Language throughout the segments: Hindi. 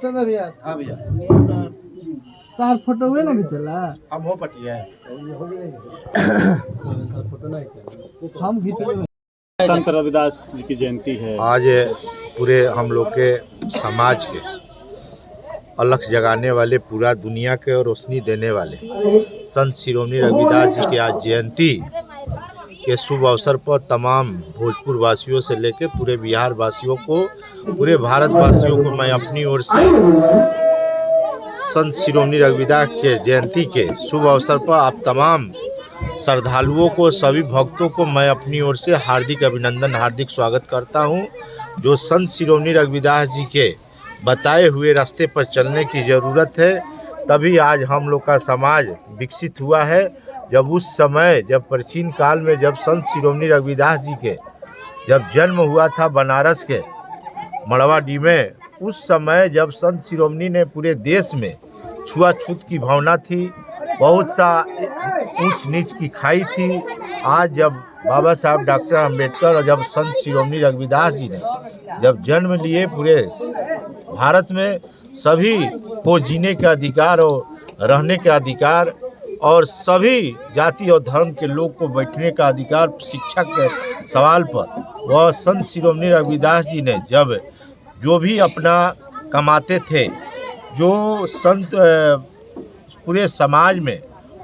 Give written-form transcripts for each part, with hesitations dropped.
नमस्ते ना भैया। हाँ भैया, सर फोटो हुए ना खींचला अब हो पटिया है। हम खींचे। संत रविदास जी की जयंती है आज पूरे हम लोग के समाज के अलख जगाने वाले, पूरा दुनिया के रोशनी देने वाले संत शिरोमणि रविदास जी की आज जयंती के शुभ अवसर पर तमाम भोजपुर वासियों से लेकर पूरे बिहार वासियों को, पूरे भारत वासियों को मैं अपनी ओर से संत शिरोमणि रविदास के जयंती के शुभ अवसर पर आप तमाम श्रद्धालुओं को, सभी भक्तों को मैं अपनी ओर से हार्दिक अभिनंदन, हार्दिक स्वागत करता हूं। जो संत शिरोमणि रविदास जी के बताए हुए रास्ते पर चलने की ज़रूरत है, तभी आज हम लोग का समाज विकसित हुआ है। जब उस समय, जब प्राचीन काल में जब संत शिरोमणि रविदास जी के जब जन्म हुआ था बनारस के मड़वाडी में, उस समय जब संत शिरोमणि ने पूरे देश में छुआछूत की भावना थी, बहुत सा ऊंच नीच की खाई थी। आज जब बाबा साहब डॉक्टर अंबेडकर और जब संत शिरोमणि रविदास जी ने जब जन्म लिए, पूरे भारत में सभी को जीने का अधिकार और रहने का अधिकार और सभी जाति और धर्म के लोग को बैठने का अधिकार, शिक्षा के सवाल पर वह संत शिरोमणि रविदास जी ने जब जो भी अपना कमाते थे, जो संत पूरे समाज में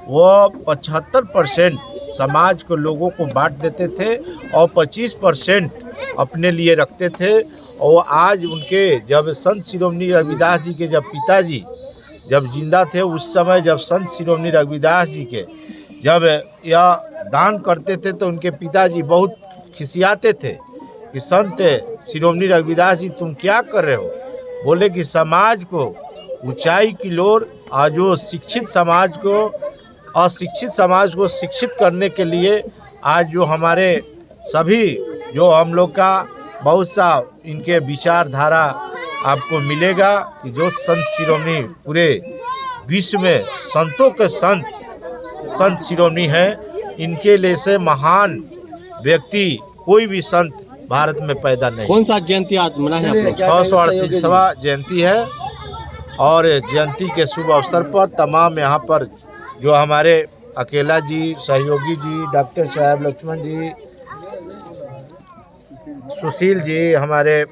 वो 75% समाज के लोगों को बांट देते थे और 25% अपने लिए रखते थे। और आज उनके जब संत शिरोमणि रविदास जी के जब पिताजी जब जिंदा थे, उस समय जब संत शिरोमणि रविदास जी के जब यह दान करते थे तो उनके पिताजी बहुत खिसियाते थे कि संत शिरोमणि रविदास जी तुम क्या कर रहे हो। बोले कि समाज को ऊंचाई की ओर, आज जो शिक्षित समाज को अशिक्षित समाज को शिक्षित करने के लिए आज जो हमारे सभी जो हम लोग का बहुत सा इनके विचारधारा आपको मिलेगा कि जो संत शिरोमणि पूरे विश्व में संतों के संत शिरोमणि हैं। इनके लिए से महान व्यक्ति कोई भी संत भारत में पैदा नहीं। कौन सा जयंती आज मना है आप लोग? 638वां जयंती है और जयंती के शुभ अवसर पर तमाम यहाँ पर जो हमारे अकेला जी, सहयोगी जी, डॉक्टर साहब लक्ष्मण जी, सुशील जी, हमारे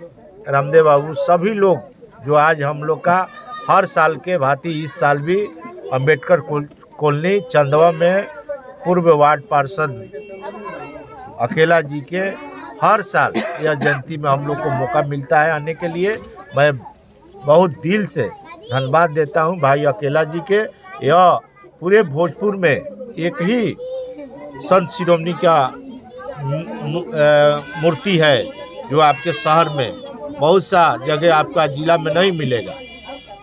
रामदेव बाबू, सभी लोग जो आज हम लोग का हर साल के भांति इस साल भी अंबेडकर कॉलोनी चंदवा में पूर्व वार्ड पार्षद अकेला जी के हर साल यह जयंती में हम लोग को मौका मिलता है आने के लिए। मैं बहुत दिल से धन्यवाद देता हूं भाई अकेला जी के। यह पूरे भोजपुर में एक ही संत शिरोमणि का मूर्ति है जो आपके शहर में बहुत सा जगह आपका जिला में नहीं मिलेगा।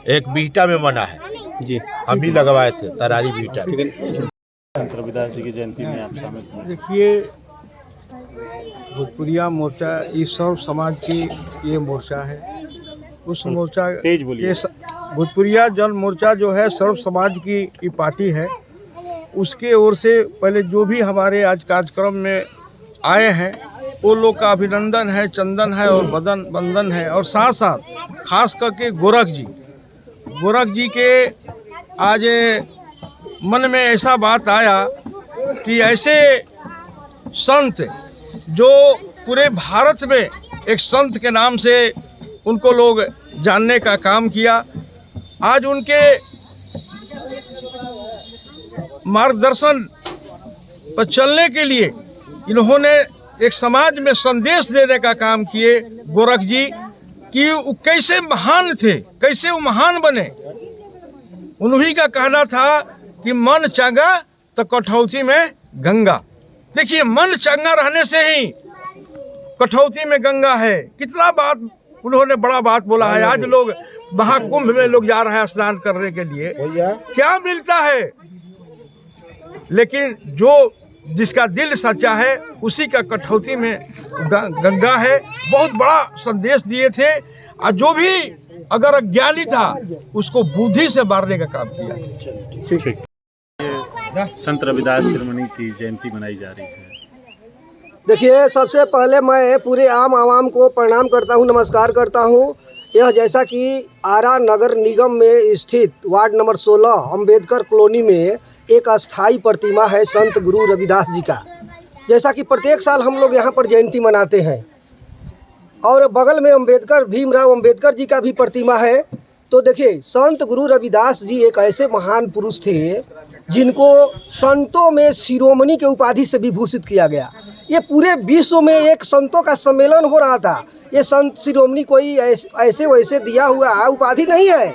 एक बीटा में बना है जी, हम ही लगवाए थे तरारी बीटा। संत रविदास जी की जयंती में आप शामिल हुए। देखिए, भोजपुरिया मोर्चा इस सर्व समाज की ये मोर्चा है। उस मोर्चा तेज बोलिए। भोजपुरिया जन मोर्चा जो है सर्व समाज की ये पार्टी है। उसके ओर से पहले जो भी हमारे आज कार्यक्रम में आए हैं वो लोग का अभिनंदन है, चंदन है और बंदन है। और साथ साथ खास करके गोरख जी के आज मन में ऐसा बात आया कि ऐसे संत जो पूरे भारत में एक संत के नाम से उनको लोग जानने का काम किया, आज उनके मार्गदर्शन पर चलने के लिए इन्होंने एक समाज में संदेश देने का काम किए गोरख जी कि वो कैसे महान थे, कैसे वो महान बने। उन्हीं का कहना था कि मन चंगा तो कठौती में गंगा। देखिए, मन चंगा रहने से ही कठौती में गंगा है। कितना बात उन्होंने बड़ा बात बोला है। आज लोग महाकुंभ में लोग जा रहे हैं स्नान करने के लिए, क्या मिलता है? लेकिन जो जिसका दिल सच्चा है उसी का कठौती में गंगा है। बहुत बड़ा संदेश दिए थे और जो भी अगर अज्ञानी था उसको बुद्धि से मारने का काम किया। ठीक। संत रविदास शिरोमणि की जयंती मनाई जा रही है। देखिए, सबसे पहले मैं पूरे आम आवाम को प्रणाम करता हूं, नमस्कार करता हूं। यह जैसा कि आरा नगर निगम में स्थित वार्ड नंबर 16 अंबेडकर कॉलोनी में एक अस्थाई प्रतिमा है संत गुरु रविदास जी का। जैसा कि प्रत्येक साल हम लोग यहाँ पर जयंती मनाते हैं और बगल में भीमराव अंबेडकर जी का भी प्रतिमा है। तो देखिए, संत गुरु रविदास जी एक ऐसे महान पुरुष थे जिनको संतों में शिरोमणि के उपाधि से विभूषित किया गया। ये पूरे विश्व में एक संतों का सम्मेलन हो रहा था। ये संत शिरोमणि कोई ऐसे वैसे दिया हुआ उपाधि नहीं है।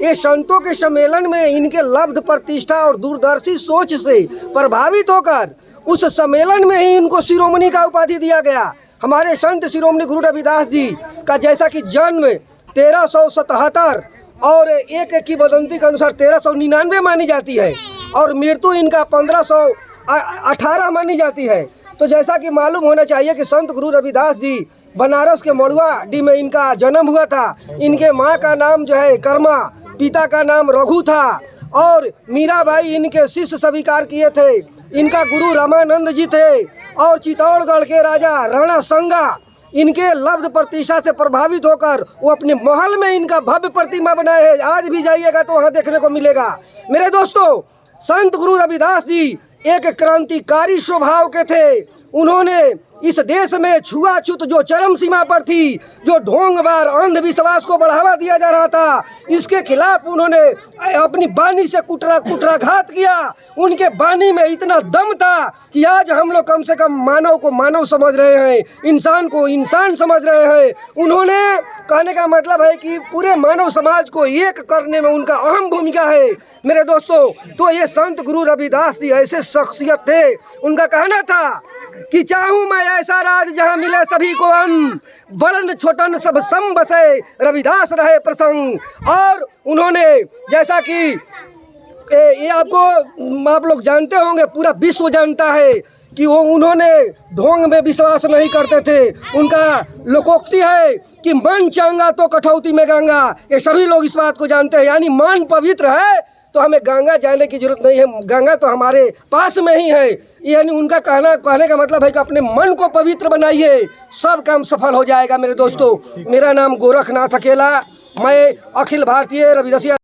ये संतों के सम्मेलन में इनके लब्ध प्रतिष्ठा और दूरदर्शी सोच से प्रभावित होकर उस सम्मेलन में ही इनको शिरोमणि का उपाधि दिया गया। हमारे संत शिरोमणि गुरु रविदास जी का जैसा कि जन्म 1377 और एक की वदंती के अनुसार 1399 मानी जाती है और मृत्यु इनका 1518 मानी जाती है। तो जैसा कि मालूम होना चाहिए कि संत गुरु रविदास जी बनारस के मड़ुआडीह में इनका जन्म हुआ था। इनके माँ का नाम जो है कर्मा, पिता का नाम रघु था और मीराबाई इनके शिष्य स्वीकार किए थे। इनका गुरु रामानंद जी थे और चित्तौड़गढ़ के राजा राणा संगा इनके लब्ध प्रतिष्ठा से प्रभावित होकर वो अपने महल में इनका भव्य प्रतिमा बनाए हैं। आज भी जाइएगा तो वहाँ देखने को मिलेगा। मेरे दोस्तों, संत गुरु रविदास जी एक क्रांतिकारी स्वभाव के थे। उन्होंने इस देश में छुआछूत जो चरम सीमा पर थी, जो ढोंगवार अंधविश्वास को बढ़ावा दिया जा रहा था, इसके खिलाफ उन्होंने अपनी वाणी से कुटराघात किया। उनके वाणी में इतना दम था कि आज हम लोग कम से कम मानव को मानव समझ रहे हैं, इंसान को इंसान समझ रहे हैं। उन्होंने कहने का मतलब है कि पूरे मानव समाज को एक करने में उनका अहम भूमिका है। मेरे दोस्तों, तो ये संत गुरु रविदास जी ऐसे शख्सियत थे। उनका कहना था कि चाहूँ मैं ऐसा राज जहाँ मिले सभी को अन्न, बड़न छोटन सब सम बसे, रविदास रहे प्रसंग। और उन्होंने जैसा कि ये आप लोग जानते होंगे, पूरा विश्व जानता है कि उन्होंने ढोंग में विश्वास नहीं करते थे। उनका लोकोक्ति है कि मन चंगा तो कठौती में गंगा। ये सभी लोग इस बात को जानते हैं, यानी मन पवित्र है तो हमें गंगा जाने की जरूरत नहीं है, गंगा तो हमारे पास में ही है। यानी उनका कहने का मतलब है कि अपने मन को पवित्र बनाइए, सब काम सफल हो जाएगा। मेरे दोस्तों, मेरा नाम गोरखनाथ अकेला, मैं अखिल भारतीय रविदास